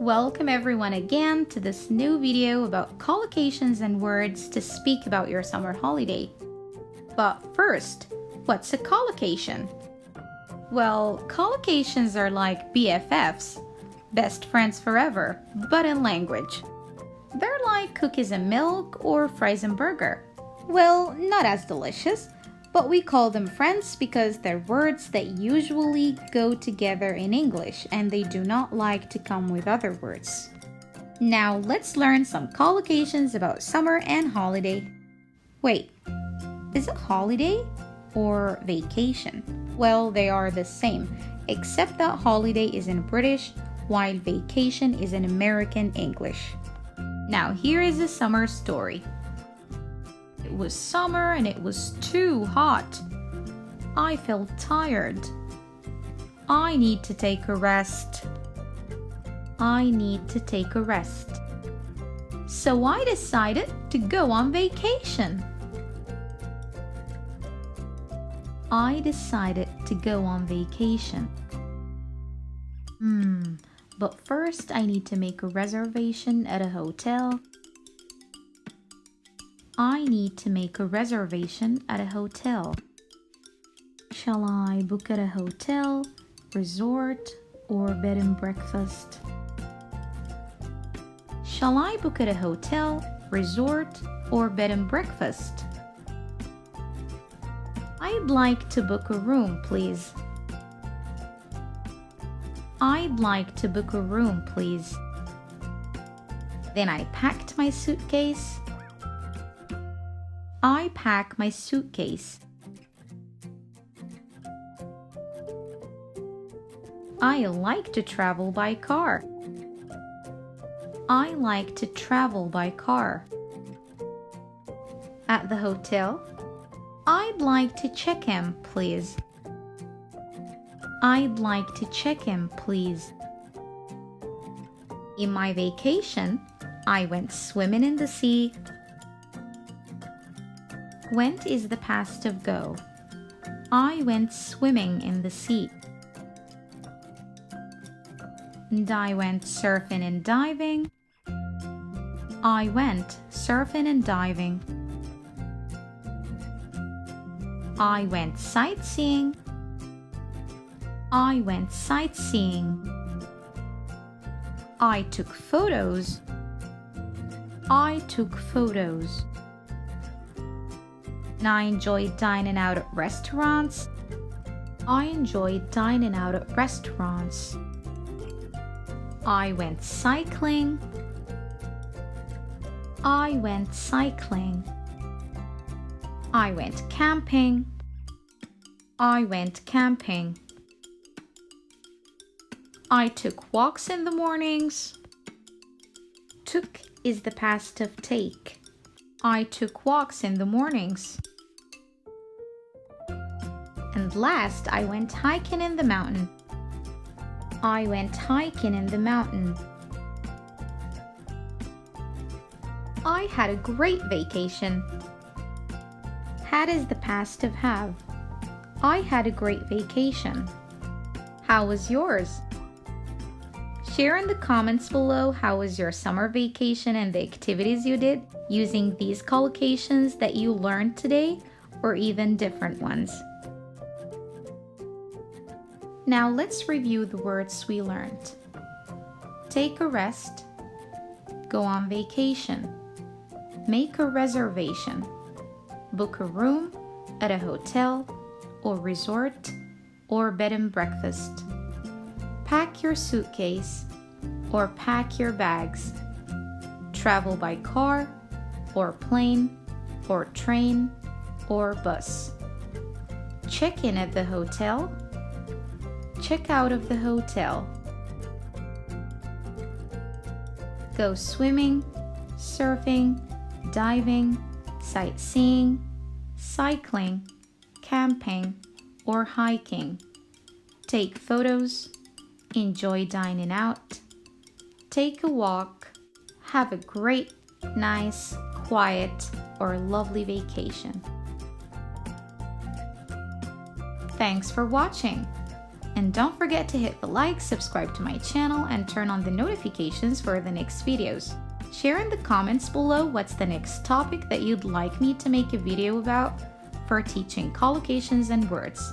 Welcome everyone again to this new video about collocations and words to speak about your summer holiday. But first, what's a collocation? Well, collocations are like BFFs, best friends forever, but in language. They're like cookies and milk or fries and burger. Well, not as delicious, but we call them friends because they're words that usually go together in English and they do not like to come with other words. Now let's learn some collocations about summer and holiday. Wait, is it holiday or vacation? Well, they are the same, except that holiday is in British while vacation is in American English. Now here is a summer story. It was summer and it was too hot. I felt tired. I need to take a rest. I need to take a rest. So I decided to go on vacation. I decided to go on vacation. But first I need to make a reservation at a hotel. I need to make a reservation at a hotel. Shall I book at a hotel, resort, or bed and breakfast? Shall I book at a hotel, resort, or bed and breakfast? I'd like to book a room, please. I'd like to book a room, please. Then I packed my suitcase. I pack my suitcase. I like to travel by car. I like to travel by car. At the hotel, I'd like to check in, please. I'd like to check in, please. In my vacation, I went swimming in the sea. Went is the past of go. I went swimming in the sea. And I went surfing and diving. I went surfing and diving. I went sightseeing. I went sightseeing. I took photos. I took photos. And I enjoyed dining out at restaurants. I enjoyed dining out at restaurants. I went cycling. I went cycling. I went camping. I went camping. I took walks in the mornings. Took is the past of take. I took walks in the mornings. And last, I went hiking in the mountain. I went hiking in the mountain. I had a great vacation. Had is the past of have. I had a great vacation. How was yours? Share in the comments below how was your summer vacation and the activities you did using these collocations that you learned today or even different ones. Now let's review the words we learned. Take a rest, go on vacation, make a reservation, book a room at a hotel or resort or bed and breakfast, pack your suitcase or pack your bags, travel by car or plane or train or bus, check in at the hotel, check out of the hotel, go swimming, surfing, diving, sightseeing, cycling, camping, or hiking, take photos, enjoy dining out, take a walk, have a great, nice, quiet, or lovely vacation. Thanks for watching, And don't forget to hit the like, subscribe to my channel, and turn on the notifications for the next videos. Share in the comments below what's the next topic that you'd like me to make a video about for teaching collocations and words.